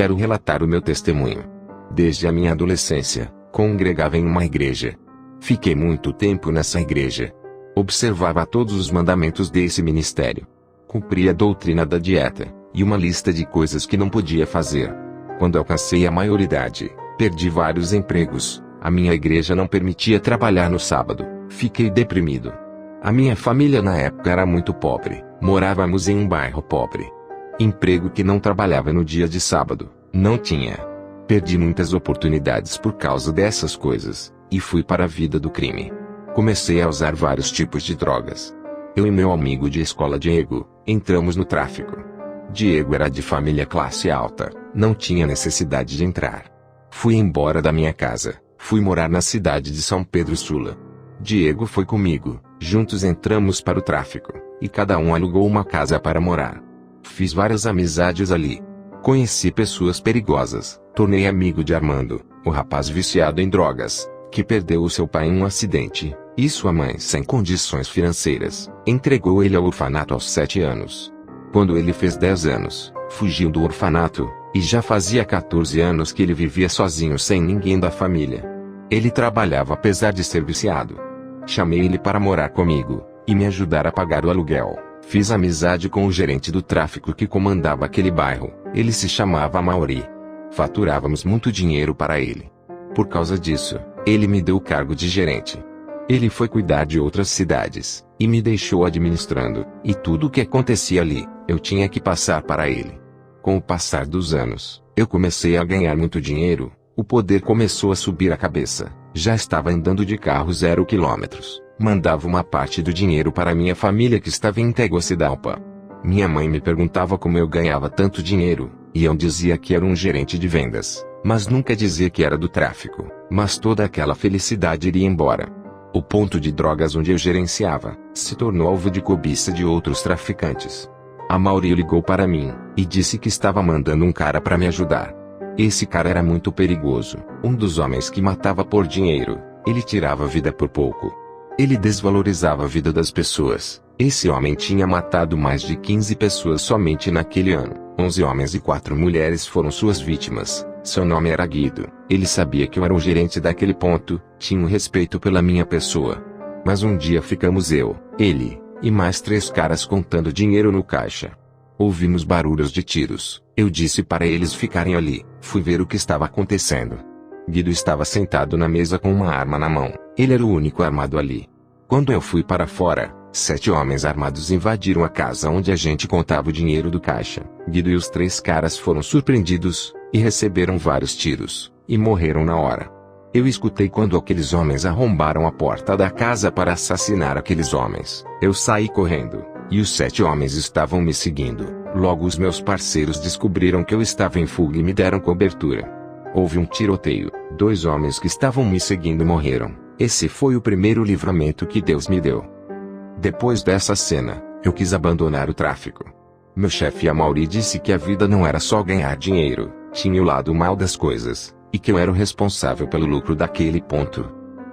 Quero relatar o meu testemunho. Desde a minha adolescência, congregava em uma igreja. Fiquei muito tempo nessa igreja. Observava todos os mandamentos desse ministério. Cumpria a doutrina da dieta, e uma lista de coisas que não podia fazer. Quando alcancei a maioridade, perdi vários empregos. A minha igreja não permitia trabalhar no sábado. Fiquei deprimido. A minha família na época era muito pobre. Morávamos em um bairro pobre. Emprego que não trabalhava no dia de sábado, não tinha. Perdi muitas oportunidades por causa dessas coisas, e fui para a vida do crime. Comecei a usar vários tipos de drogas. Eu e meu amigo de escola Diego, entramos no tráfico. Diego era de família classe alta, não tinha necessidade de entrar. Fui embora da minha casa, fui morar na cidade de São Pedro Sula. Diego foi comigo, juntos entramos para o tráfico, e cada um alugou uma casa para morar. Fiz várias amizades ali. Conheci pessoas perigosas, tornei amigo de Armando, o rapaz viciado em drogas, que perdeu o seu pai em um acidente, e sua mãe sem condições financeiras, entregou ele ao orfanato aos 7 anos. Quando ele fez 10 anos, fugiu do orfanato, e já fazia 14 anos que ele vivia sozinho sem ninguém da família. Ele trabalhava apesar de ser viciado. Chamei ele para morar comigo, e me ajudar a pagar o aluguel. Fiz amizade com o gerente do tráfico que comandava aquele bairro, ele se chamava Mauri. Faturávamos muito dinheiro para ele. Por causa disso, ele me deu o cargo de gerente. Ele foi cuidar de outras cidades, e me deixou administrando, e tudo o que acontecia ali, eu tinha que passar para ele. Com o passar dos anos, eu comecei a ganhar muito dinheiro, o poder começou a subir a cabeça, já estava andando de carro 0 quilômetros, mandava uma parte do dinheiro para minha família que estava em Tegucigalpa. Minha mãe me perguntava como eu ganhava tanto dinheiro, e eu dizia que era um gerente de vendas, mas nunca dizia que era do tráfico, mas toda aquela felicidade iria embora. O ponto de drogas onde eu gerenciava, se tornou alvo de cobiça de outros traficantes. A Mauri ligou para mim, e disse que estava mandando um cara para me ajudar. Esse cara era muito perigoso, um dos homens que matava por dinheiro, ele tirava a vida por pouco. Ele desvalorizava a vida das pessoas. Esse homem tinha matado mais de 15 pessoas somente naquele ano. 11 homens e 4 mulheres foram suas vítimas. Seu nome era Guido. Ele sabia que eu era o gerente daquele ponto, tinha um respeito pela minha pessoa. Mas um dia ficamos eu, ele, e mais 3 caras contando dinheiro no caixa. Ouvimos barulhos de tiros. Eu disse para eles ficarem ali. Fui ver o que estava acontecendo. Guido estava sentado na mesa com uma arma na mão. Ele era o único armado ali. Quando eu fui para fora, 7 homens armados invadiram a casa onde a gente contava o dinheiro do caixa. Guido e os 3 caras foram surpreendidos, e receberam vários tiros, e morreram na hora. Eu escutei quando aqueles homens arrombaram a porta da casa para assassinar aqueles homens. Eu saí correndo, e os 7 homens estavam me seguindo. Logo os meus parceiros descobriram que eu estava em fuga e me deram cobertura. Houve um tiroteio, 2 homens que estavam me seguindo morreram. Esse foi o primeiro livramento que Deus me deu. Depois dessa cena, eu quis abandonar o tráfico. Meu chefe Amaury disse que a vida não era só ganhar dinheiro, tinha o lado mal das coisas, e que eu era o responsável pelo lucro daquele ponto.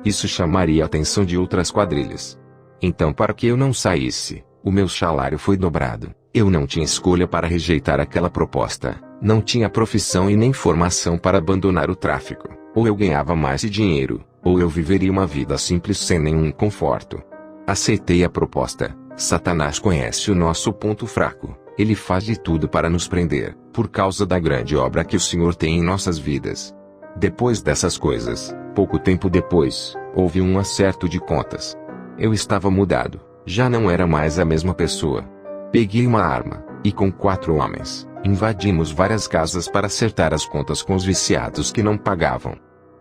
Isso chamaria a atenção de outras quadrilhas. Então, para que eu não saísse, o meu salário foi dobrado. Eu não tinha escolha para rejeitar aquela proposta, não tinha profissão e nem formação para abandonar o tráfico. Ou eu ganhava mais dinheiro, ou eu viveria uma vida simples sem nenhum conforto. Aceitei a proposta. Satanás conhece o nosso ponto fraco. Ele faz de tudo para nos prender, por causa da grande obra que o Senhor tem em nossas vidas. Depois dessas coisas, pouco tempo depois, houve um acerto de contas. Eu estava mudado, já não era mais a mesma pessoa. Peguei uma arma, e com 4 homens, invadimos várias casas para acertar as contas com os viciados que não pagavam.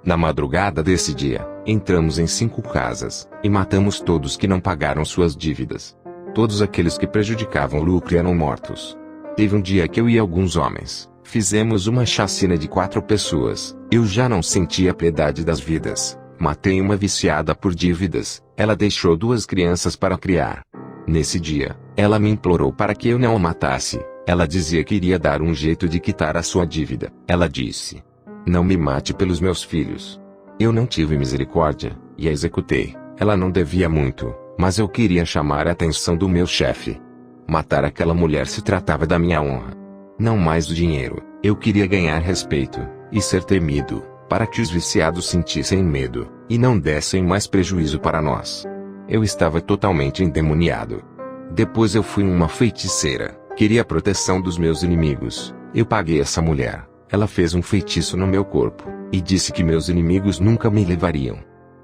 Na madrugada desse dia, entramos em 5 casas, e matamos todos que não pagaram suas dívidas. Todos aqueles que prejudicavam o lucro eram mortos. Teve um dia que eu e alguns homens, fizemos uma chacina de 4 pessoas, eu já não sentia piedade das vidas. Matei uma viciada por dívidas, ela deixou 2 crianças para criar. Nesse dia, ela me implorou para que eu não a matasse, ela dizia que iria dar um jeito de quitar a sua dívida. Ela disse: "Não me mate pelos meus filhos." Eu não tive misericórdia, e a executei. Ela não devia muito, mas eu queria chamar a atenção do meu chefe. Matar aquela mulher se tratava da minha honra. Não mais do dinheiro, Eu queria ganhar respeito, e ser temido, para que os viciados sentissem medo, e não dessem mais prejuízo para nós. Eu estava totalmente endemoniado. Depois eu fui uma feiticeira, queria a proteção dos meus inimigos. Eu paguei essa mulher, ela fez um feitiço no meu corpo, e disse que meus inimigos nunca me levariam.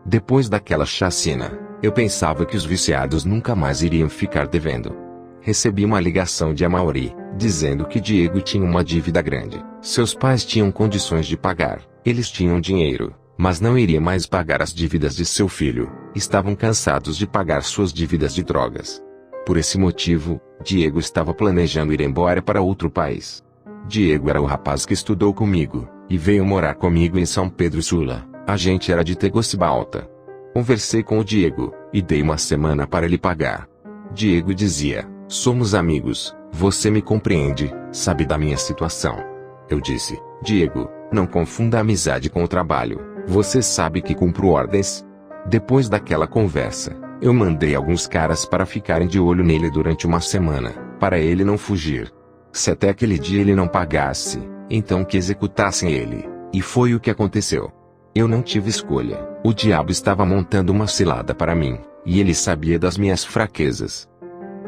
Depois daquela chacina, eu pensava que os viciados nunca mais iriam ficar devendo. Recebi uma ligação de Amaury, dizendo que Diego tinha uma dívida grande. Seus pais tinham condições de pagar, eles tinham dinheiro, mas não iria mais pagar as dívidas de seu filho. Estavam cansados de pagar suas dívidas de drogas. Por esse motivo, Diego estava planejando ir embora para outro país. Diego era o rapaz que estudou comigo, e veio morar comigo em São Pedro Sula. A gente era de Tegucigalpa. Conversei com o Diego, e dei uma semana para ele pagar. Diego dizia: somos amigos, você me compreende, sabe da minha situação. Eu disse: Diego, não confunda a amizade com o trabalho, você sabe que cumpro ordens. Depois daquela conversa, eu mandei alguns caras para ficarem de olho nele durante uma semana, para ele não fugir. Se até aquele dia ele não pagasse, então que executassem ele, e foi o que aconteceu. Eu não tive escolha, o diabo estava montando uma cilada para mim, e ele sabia das minhas fraquezas.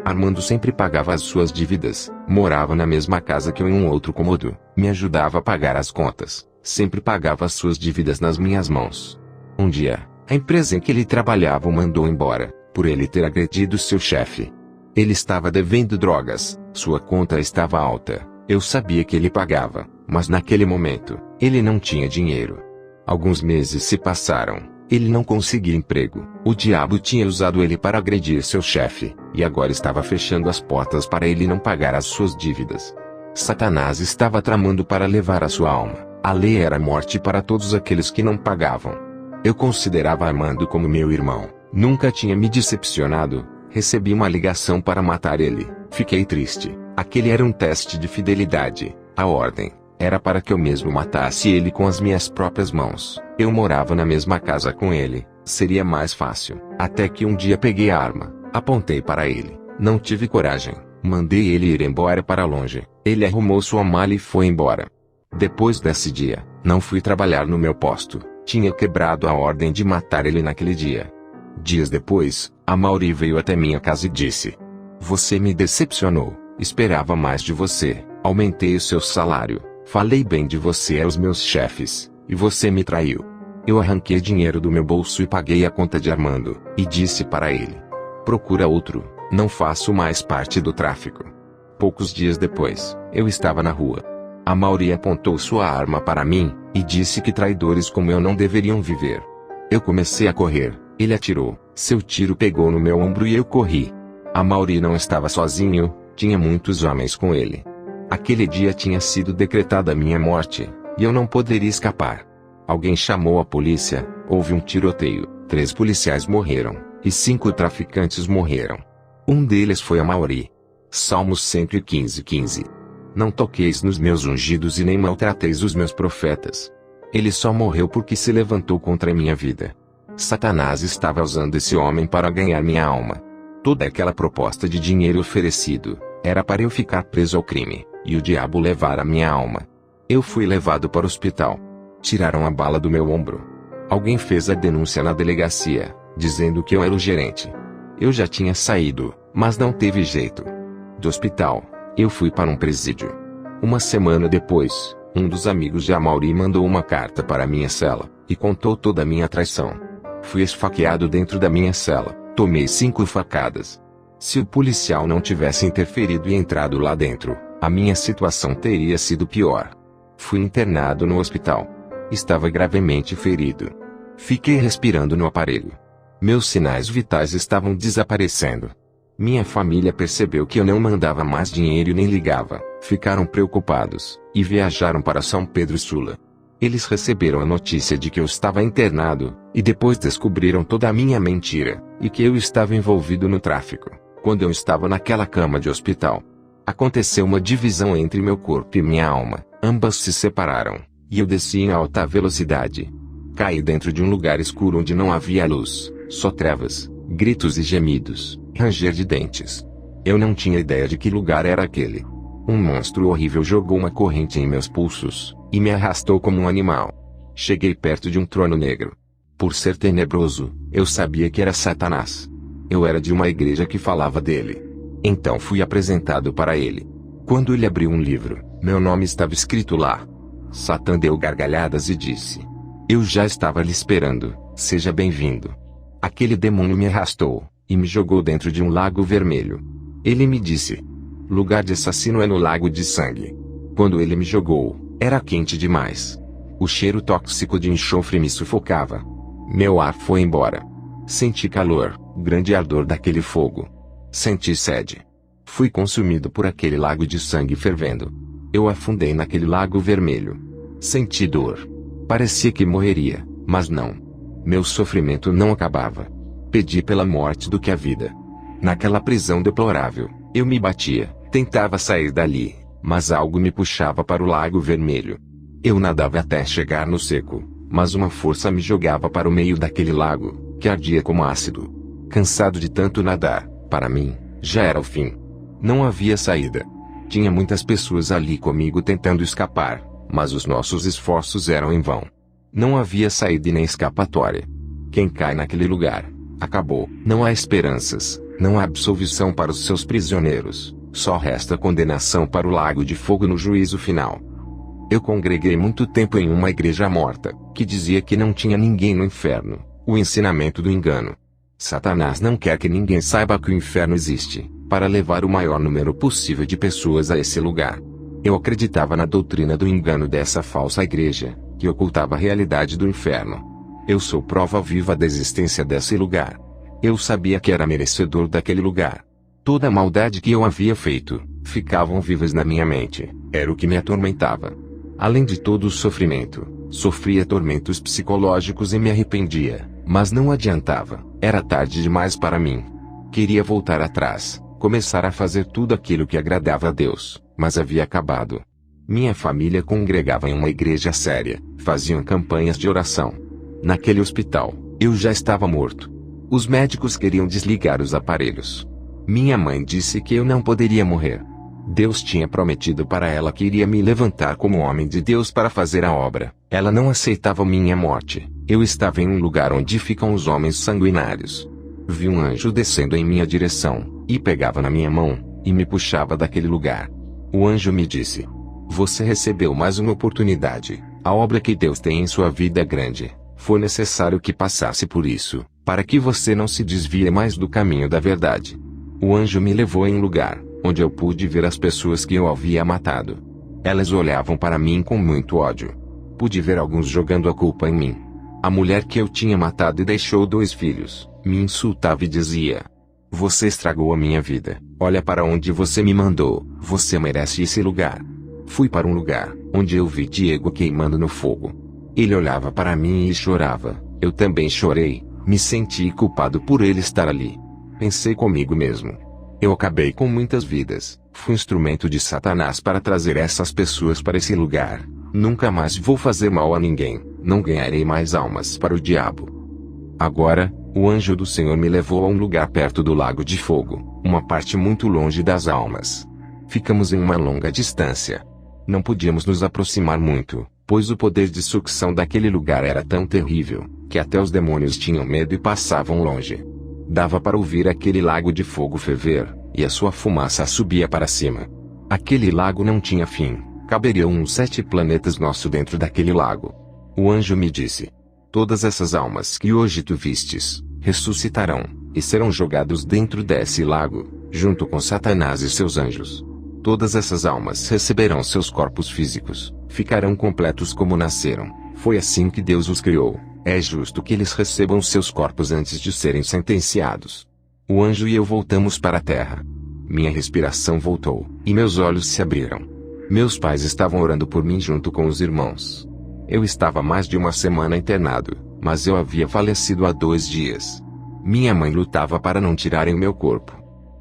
Armando sempre pagava as suas dívidas, morava na mesma casa que eu em um outro cômodo, me ajudava a pagar as contas, sempre pagava as suas dívidas nas minhas mãos. Um dia, a empresa em que ele trabalhava o mandou embora, por ele ter agredido seu chefe. Ele estava devendo drogas, sua conta estava alta, eu sabia que ele pagava, mas naquele momento, ele não tinha dinheiro. Alguns meses se passaram, ele não conseguia emprego, o diabo tinha usado ele para agredir seu chefe, e agora estava fechando as portas para ele não pagar as suas dívidas. Satanás estava tramando para levar a sua alma, a lei era a morte para todos aqueles que não pagavam. Eu considerava Armando como meu irmão, nunca tinha me decepcionado. Recebi uma ligação para matar ele, fiquei triste, aquele era um teste de fidelidade, a ordem era para que eu mesmo matasse ele com as minhas próprias mãos. Eu morava na mesma casa com ele, seria mais fácil, até que um dia peguei a arma, apontei para ele, não tive coragem, mandei ele ir embora para longe, ele arrumou sua mala e foi embora. Depois desse dia, não fui trabalhar no meu posto, tinha quebrado a ordem de matar ele naquele dia. Dias depois, Amaury veio até minha casa e disse: você me decepcionou, esperava mais de você, aumentei o seu salário, falei bem de você aos meus chefes, e você me traiu. Eu arranquei dinheiro do meu bolso e paguei a conta de Armando, e disse para ele: procura outro, não faço mais parte do tráfico. Poucos dias depois, eu estava na rua. Amaury apontou sua arma para mim, e disse que traidores como eu não deveriam viver. Eu comecei a correr. Ele atirou, seu tiro pegou no meu ombro e eu corri. Amaury não estava sozinho, tinha muitos homens com ele. Aquele dia tinha sido decretada a minha morte, e eu não poderia escapar. Alguém chamou a polícia, houve um tiroteio, 3 policiais morreram, e 5 traficantes morreram. Um deles foi Amaury. Salmos 115:15. Não toqueis nos meus ungidos e nem maltrateis os meus profetas. Ele só morreu porque se levantou contra a minha vida. Satanás estava usando esse homem para ganhar minha alma. Toda aquela proposta de dinheiro oferecido, era para eu ficar preso ao crime, e o diabo levar a minha alma. Eu fui levado para o hospital. Tiraram a bala do meu ombro. Alguém fez a denúncia na delegacia, dizendo que eu era o gerente. Eu já tinha saído, mas não teve jeito. Do hospital, eu fui para um presídio. Uma semana depois, um dos amigos de Amaury mandou uma carta para minha cela, e contou toda a minha traição. Fui esfaqueado dentro da minha cela, tomei 5 facadas. Se o policial não tivesse interferido e entrado lá dentro, a minha situação teria sido pior. Fui internado no hospital. Estava gravemente ferido. Fiquei respirando no aparelho. Meus sinais vitais estavam desaparecendo. Minha família percebeu que eu não mandava mais dinheiro e nem ligava, ficaram preocupados, e viajaram para São Pedro Sula. Eles receberam a notícia de que eu estava internado, e depois descobriram toda a minha mentira, e que eu estava envolvido no tráfico, quando eu estava naquela cama de hospital. Aconteceu uma divisão entre meu corpo e minha alma, ambas se separaram, e eu desci em alta velocidade. Caí dentro de um lugar escuro onde não havia luz, só trevas, gritos e gemidos, ranger de dentes. Eu não tinha ideia de que lugar era aquele. Um monstro horrível jogou uma corrente em meus pulsos, e me arrastou como um animal. Cheguei perto de um trono negro. Por ser tenebroso, eu sabia que era Satanás. Eu era de uma igreja que falava dele. Então fui apresentado para ele. Quando ele abriu um livro, meu nome estava escrito lá. Satã deu gargalhadas e disse: "Eu já estava lhe esperando, seja bem-vindo." Aquele demônio me arrastou, e me jogou dentro de um lago vermelho. Ele me disse: "Lugar de assassino é no lago de sangue." Quando ele me jogou, era quente demais. O cheiro tóxico de enxofre me sufocava. Meu ar foi embora. Senti calor, grande ardor daquele fogo. Senti sede. Fui consumido por aquele lago de sangue fervendo. Eu afundei naquele lago vermelho. Senti dor. Parecia que morreria, mas não. Meu sofrimento não acabava. Pedi pela morte do que a vida. Naquela prisão deplorável, eu me batia, tentava sair dali, mas algo me puxava para o lago vermelho. Eu nadava até chegar no seco, mas uma força me jogava para o meio daquele lago, que ardia como ácido. Cansado de tanto nadar, para mim, já era o fim. Não havia saída. Tinha muitas pessoas ali comigo tentando escapar, mas os nossos esforços eram em vão. Não havia saída e nem escapatória. Quem cai naquele lugar, acabou. Não há esperanças, não há absolvição para os seus prisioneiros, só resta condenação para o lago de fogo no juízo final. Eu congreguei muito tempo em uma igreja morta, que dizia que não tinha ninguém no inferno, o ensinamento do engano. Satanás não quer que ninguém saiba que o inferno existe, para levar o maior número possível de pessoas a esse lugar. Eu acreditava na doutrina do engano dessa falsa igreja, que ocultava a realidade do inferno. Eu sou prova viva da existência desse lugar. Eu sabia que era merecedor daquele lugar. Toda a maldade que eu havia feito, ficavam vivas na minha mente, era o que me atormentava. Além de todo o sofrimento, sofria tormentos psicológicos e me arrependia, mas não adiantava, era tarde demais para mim. Queria voltar atrás, começar a fazer tudo aquilo que agradava a Deus, mas havia acabado. Minha família congregava em uma igreja séria, faziam campanhas de oração. Naquele hospital, eu já estava morto. Os médicos queriam desligar os aparelhos. Minha mãe disse que eu não poderia morrer. Deus tinha prometido para ela que iria me levantar como homem de Deus para fazer a obra. Ela não aceitava minha morte. Eu estava em um lugar onde ficam os homens sanguinários. Vi um anjo descendo em minha direção, e pegava na minha mão, e me puxava daquele lugar. O anjo me disse: "Você recebeu mais uma oportunidade. A obra que Deus tem em sua vida é grande. Foi necessário que passasse por isso, para que você não se desvie mais do caminho da verdade." O anjo me levou em um lugar, onde eu pude ver as pessoas que eu havia matado. Elas olhavam para mim com muito ódio. Pude ver alguns jogando a culpa em mim. A mulher que eu tinha matado e deixou 2 filhos, me insultava e dizia: "Você estragou a minha vida, olha para onde você me mandou, você merece esse lugar." Fui para um lugar, onde eu vi Diego queimando no fogo. Ele olhava para mim e chorava, eu também chorei, me senti culpado por ele estar ali. Pensei comigo mesmo: eu acabei com muitas vidas, fui instrumento de Satanás para trazer essas pessoas para esse lugar. Nunca mais vou fazer mal a ninguém, não ganharei mais almas para o diabo. Agora, o anjo do Senhor me levou a um lugar perto do lago de fogo, uma parte muito longe das almas. Ficamos em uma longa distância. Não podíamos nos aproximar muito, pois o poder de sucção daquele lugar era tão terrível, que até os demônios tinham medo e passavam longe. Dava para ouvir aquele lago de fogo ferver, e a sua fumaça subia para cima. Aquele lago não tinha fim, caberiam uns 7 planetas nossos dentro daquele lago. O anjo me disse: "Todas essas almas que hoje tu vistes, ressuscitarão, e serão jogados dentro desse lago, junto com Satanás e seus anjos. Todas essas almas receberão seus corpos físicos, ficarão completos como nasceram. Foi assim que Deus os criou. É justo que eles recebam seus corpos antes de serem sentenciados." O anjo e eu voltamos para a terra. Minha respiração voltou, e meus olhos se abriram. Meus pais estavam orando por mim junto com os irmãos. Eu estava mais de uma semana internado, mas eu havia falecido há 2 dias. Minha mãe lutava para não tirarem o meu corpo.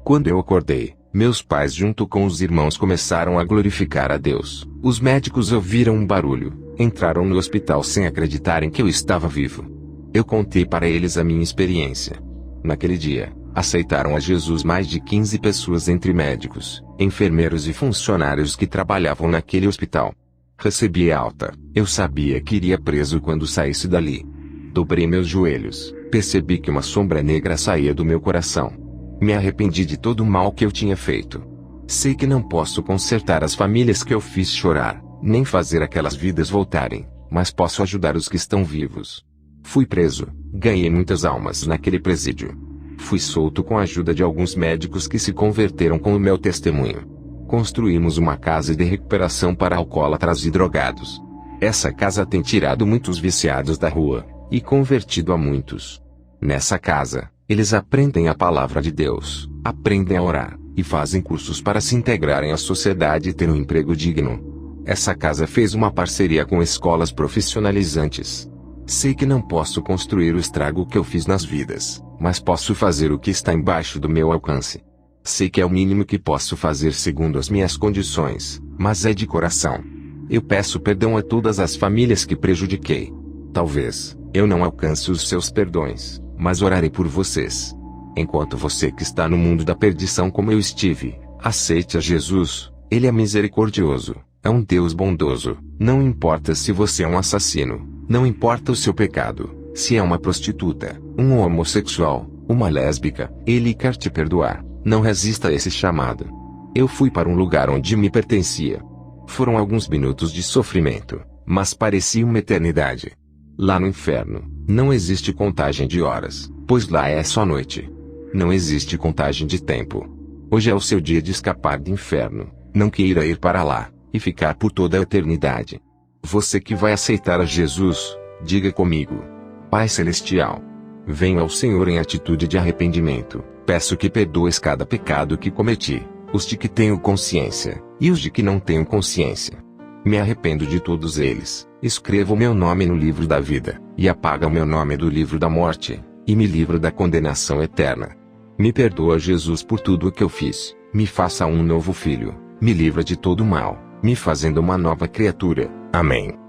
Quando eu acordei, meus pais junto com os irmãos começaram a glorificar a Deus. Os médicos ouviram um barulho. Entraram no hospital sem acreditarem que eu estava vivo. Eu contei para eles a minha experiência. Naquele dia, Aceitaram a Jesus mais de 15 pessoas entre médicos, enfermeiros e funcionários que trabalhavam naquele hospital. Recebi alta. Eu sabia que iria preso quando saísse dali. Dobrei meus joelhos, percebi que uma sombra negra saía do meu coração. Me arrependi de todo o mal que eu tinha feito. Sei que não posso consertar as famílias que eu fiz chorar, nem fazer aquelas vidas voltarem, mas posso ajudar os que estão vivos. Fui preso, ganhei muitas almas naquele presídio. Fui solto com a ajuda de alguns médicos que se converteram com o meu testemunho. Construímos uma casa de recuperação para alcoólatras e drogados. Essa casa tem tirado muitos viciados da rua, e convertido a muitos. Nessa casa, eles aprendem a palavra de Deus, aprendem a orar, e fazem cursos para se integrarem à sociedade e ter um emprego digno. Essa casa fez uma parceria com escolas profissionalizantes. Sei que não posso construir o estrago que eu fiz nas vidas, mas posso fazer o que está embaixo do meu alcance. Sei que é o mínimo que posso fazer segundo as minhas condições, mas é de coração. Eu peço perdão a todas as famílias que prejudiquei. Talvez eu não alcance os seus perdões, mas orarei por vocês. Enquanto você que está no mundo da perdição como eu estive, aceite a Jesus. Ele é misericordioso, é um Deus bondoso. Não importa se você é um assassino, não importa o seu pecado, se é uma prostituta, um homossexual, uma lésbica, Ele quer te perdoar. Não resista a esse chamado. Eu fui para um lugar onde me pertencia. Foram alguns minutos de sofrimento, mas parecia uma eternidade. Lá no inferno, não existe contagem de horas, pois lá é só noite. Não existe contagem de tempo. Hoje é o seu dia de escapar do inferno. Não queira ir para lá, e ficar por toda a eternidade. Você que vai aceitar a Jesus, diga comigo: Pai Celestial, venho ao Senhor em atitude de arrependimento. Peço que perdoes cada pecado que cometi, os de que tenho consciência, e os de que não tenho consciência. Me arrependo de todos eles. Escreva o meu nome no livro da vida, e apaga o meu nome do livro da morte, e me livra da condenação eterna. Me perdoa, Jesus, por tudo o que eu fiz. Me faça um novo filho, me livra de todo mal, me fazendo uma nova criatura. Amém.